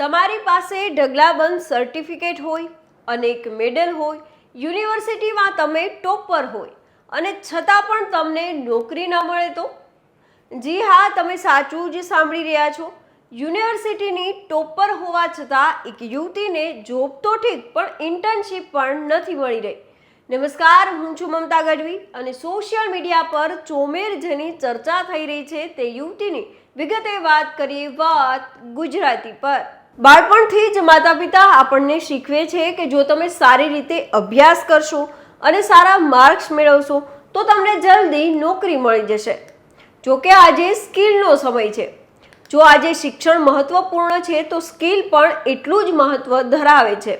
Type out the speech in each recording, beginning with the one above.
તમારી પાસે ઢગલાબંધ સર્ટિફિકેટ હોય, અનેક મેડલ હોય, યુનિવર્સિટીમાં તમે ટોપર હોય અને છતાં પણ તમને નોકરી ન મળે તો? જી હા, તમે સાચું જ સાંભળી રહ્યા છો. યુનિવર્સિટીની ટોપર હોવા છતાં એક યુવતીને જોબ તો ઠીક પણ ઇન્ટર્નશિપ પણ નથી મળી રહી. નમસ્કાર, હું છું મમતા ગઢવી અને સોશિયલ મીડિયા પર ચોમેર જેની ચર્ચા થઈ રહી છે તે યુવતીની વિગતે વાત કરીએ. વાત ગુજરાતી પર. બાળપણથી જ માતા પિતા આપણને શીખવે છે કે જો તમે સારી રીતે અભ્યાસ કરશો અને સારા માર્ક્સ મેળવશો તો તમને જલ્દી નોકરી મળી જશે. જોકે આજે સ્કિલનો સમય છે. જો આજે શિક્ષણ મહત્વપૂર્ણ છે તો સ્કિલ પણ એટલું જ મહત્વ ધરાવે છે.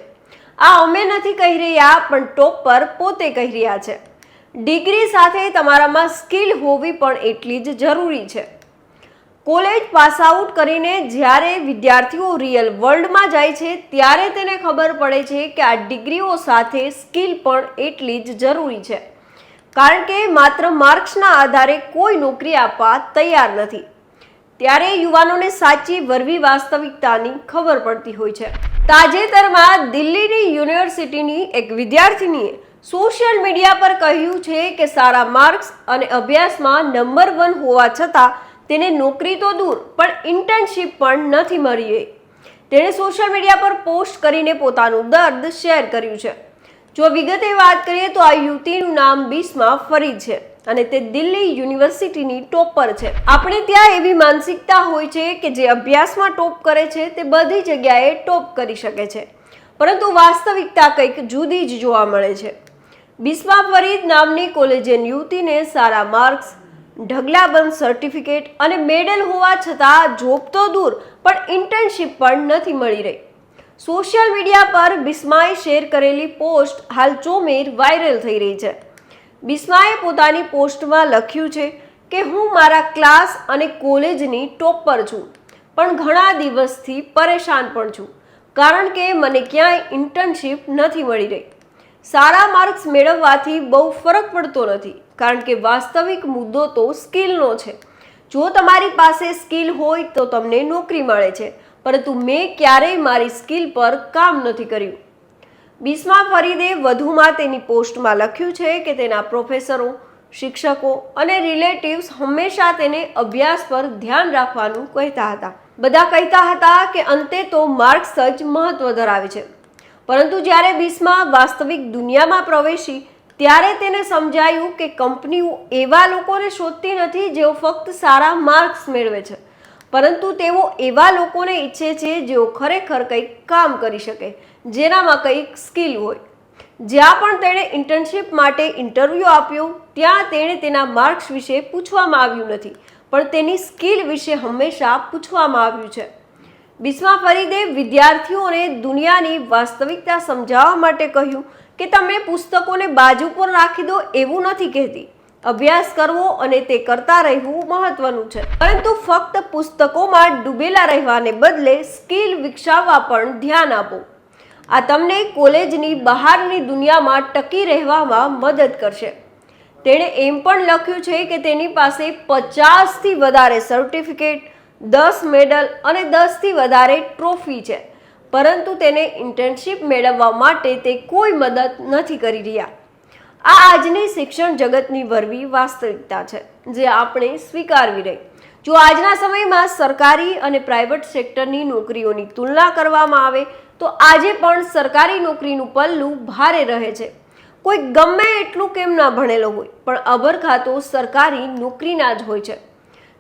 આ અમે નથી કહી રહ્યા, પણ ટોપર પોતે કહી રહ્યા છે. ડિગ્રી સાથે તમારામાં સ્કિલ હોવી પણ એટલી જ જરૂરી છે. કોલેજ પાસ આઉટ કરીને જ્યારે વિદ્યાર્થીઓ રિયલ વર્લ્ડમાં જાય છે ત્યારે તેને ખબર પડે છે કે આ ડિગ્રીઓ સાથે સ્કિલ પણ એટલી જ જરૂરી છે. કારણ કે માત્ર માર્ક્સના આધારે કોઈ નોકરી આપવા તૈયાર નથી. ત્યારે યુવાનોને સાચી વરવી વાસ્તવિકતાની ખબર પડતી હોય છે. તાજેતરમાં દિલ્હીની યુનિવર્સિટીની એક વિદ્યાર્થીનીએ સોશિયલ મીડિયા પર કહ્યું છે કે સારા માર્ક્સ અને અભ્યાસમાં નંબર 1 હોવા છતાં તેને નોકરી તો દૂર પણ ઇન્ટર્નશિપ પણ નથી મળી રહી. તેણે સોશિયલ મીડિયા પર પોસ્ટ કરીને પોતાનું દર્દ શેર કર્યું છે. જો વિગતે વાત કરીએ તો આ યુવતીનું નામ બિસ્મા ફરીદ છે અને તે દિલ્હી યુનિવર્સિટીની ટોપર છે. આપણે ત્યાં એવી માનસિકતા હોય છે કે જે અભ્યાસમાં ટોપ કરે છે તે બધી જગ્યાએ ટોપ કરી શકે છે, પરંતુ વાસ્તવિકતા કંઈક જુદી જ જોવા મળે છે. બિસ્મા ફરીદ નામની કોલેજિયન યુવતીને સારા માર્ક્સ, ઢગલાબંધ સર્ટિફિકેટ અને મેડલ હોવા છતાં જોબ તો દૂર પણ ઇન્ટર્નશિપ પણ નથી મળી રહી. સોશિયલ મીડિયા પર બિસ્માએ શેર કરેલી પોસ્ટ હાલ ચોમેર વાયરલ થઈ રહી છે. બિસ્માએ પોતાની પોસ્ટમાં લખ્યું છે કે હું મારા ક્લાસ અને કોલેજની ટોપર છું, પણ ઘણા દિવસથી પરેશાન પણ છું કારણ કે મને ક્યાંય ઇન્ટર્નશિપ નથી મળી રહી. સારા માર્ક્સ મેળવવાથી બહુ ફરક પડતો નથી કારણ કે વાસ્તવિક મુદ્દો તો સ્કિલનો છે. જો તમારી પાસે સ્કિલ હોય તો તમને નોકરી મળે છે, પરંતુ મેં ક્યારેય મારી સ્કિલ પર કામ નથી કર્યું. બિસ્મા ફરીદે વધુમાં તેની પોસ્ટમાં લખ્યું છે કે તેના પ્રોફેસરો, શિક્ષકો અને રિલેટિવ્સ હંમેશા તેને અભ્યાસ પર ધ્યાન રાખવાનું કહેતા હતા. બધા કહેતા હતા કે અંતે તો માર્ક્સ જ મહત્વ ધરાવે છે. પરંતુ જ્યારે બિસ્મા વાસ્તવિક દુનિયામાં પ્રવેશી ત્યારે તેને સમજાયું કે કંપનીઓ એવા લોકોને શોધતી નથી જેઓ ફક્ત સારા માર્ક્સ મેળવે છે, પરંતુ તેઓ એવા લોકોને ઈચ્છે છે જેઓ ખરેખર કંઈક કામ કરી શકે, જેનામાં કંઈક સ્કિલ હોય. જ્યાં પણ તેણે ઇન્ટર્નશિપ માટે ઇન્ટરવ્યૂ આપ્યો ત્યાં તેણે તેના માર્ક્સ વિશે પૂછવામાં આવ્યું નથી, પણ તેની સ્કિલ વિશે હંમેશા પૂછવામાં આવ્યું છે. બિસ્મા ફરીદે વિદ્યાર્થીઓને દુનિયાની વાસ્તવિકતા સમજાવવા માટે કહ્યું કે તમે પુસ્તકોને બાજુ પર રાખી દો એવું નથી કહેતી. અભ્યાસ કરવો અને તે કરતા રહેવું મહત્વનું છે, પરંતુ ફક્ત પુસ્તકોમાં ડૂબેલા રહેવાને બદલે સ્કિલ વિકસાવવા પણ ધ્યાન આપો. આ તમને કોલેજની બહારની દુનિયામાં ટકી રહેવામાં મદદ કરશે. તેણે એમ પણ લખ્યું છે કે તેની પાસે 50થી વધારે સર્ટિફિકેટ, 10 મેડલ અને 10થી વધારે ટ્રોફી છે, પરંતુ તેને ઇન્ટર્નશિપ મેળવવા માટે તે કોઈ મદદ નથી કરી રહ્યા. આ આજની શિક્ષણ જગતની વરવી વાસ્તવિકતા છે જે આપણે સ્વીકારવી રહી. જો આજના સમયમાં સરકારી અને પ્રાઇવેટ સેક્ટરની નોકરીઓની તુલના કરવામાં આવે તો આજે પણ સરકારી નોકરીનું પલ્લું ભારે રહે છે. કોઈ ગમે એટલું કેમ ના ભણેલો હોય પણ અભરખા તો સરકારી નોકરીના જ હોય છે.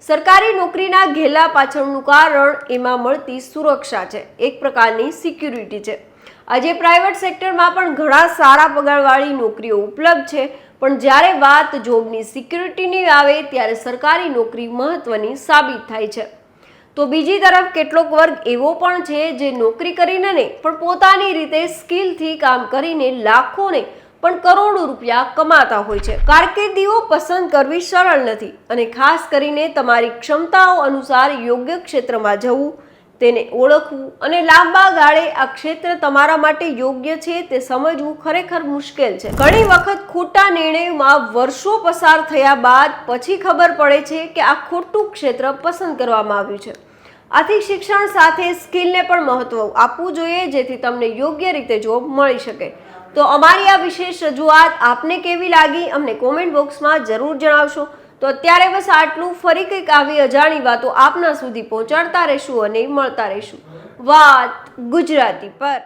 સરકારી નોકરીના ઘેલા પાછળનું કારણ એમાં મળતી સુરક્ષા છે, એક પ્રકારની સિક્યુરિટી છે. આજે પ્રાઇવેટ સેક્ટરમાં પણ ઘણા સારા પગારવાળી નોકરીઓ ઉપલબ્ધ છે, પણ જ્યારે વાત જોબની સિક્યુરિટીની આવે ત્યારે સરકારી નોકરી મહત્વની સાબિત થાય છે. તો બીજી તરફ કેટલોક વર્ગ એવો પણ છે જે નોકરી કરીને નહીં પણ પોતાની રીતે સ્કિલથી કામ કરીને લાખોને પણ કરોડો રૂપિયા કમાતા હોય છે. કારકિર્દીઓ પસંદ કરવી સરળ નથી અને ખાસ કરીને તમારી ક્ષમતાઓ અનુસાર યોગ્ય ક્ષેત્રમાં જવું, તેને ઓળખવું અને લાંબા ગાળે આ ક્ષેત્ર તમારા માટે યોગ્ય છે તે સમજવું ખરેખર મુશ્કેલ છે. ઘણી વખત ખોટા નિર્ણયોમાં વર્ષો પસાર થયા બાદ પછી ખબર પડે છે કે આ ખોટું ક્ષેત્ર પસંદ કરવામાં આવ્યું છે. આથી શિક્ષણ સાથે સ્કિલને પણ મહત્વ આપવું જોઈએ, જેથી તમને યોગ્ય રીતે જોબ મળી શકે. તો અમારી આ વિશેષ રજૂઆત આપને કેવી લાગી અમને કોમેન્ટ બોક્સમાં જરૂર જણાવશો. તો અત્યારે બસ આટલું. ફરી કંઈક આવી અજાણી વાતો આપના સુધી પહોંચાડતા રહેશું અને મળતા રહેશું વાત ગુજરાતી પર.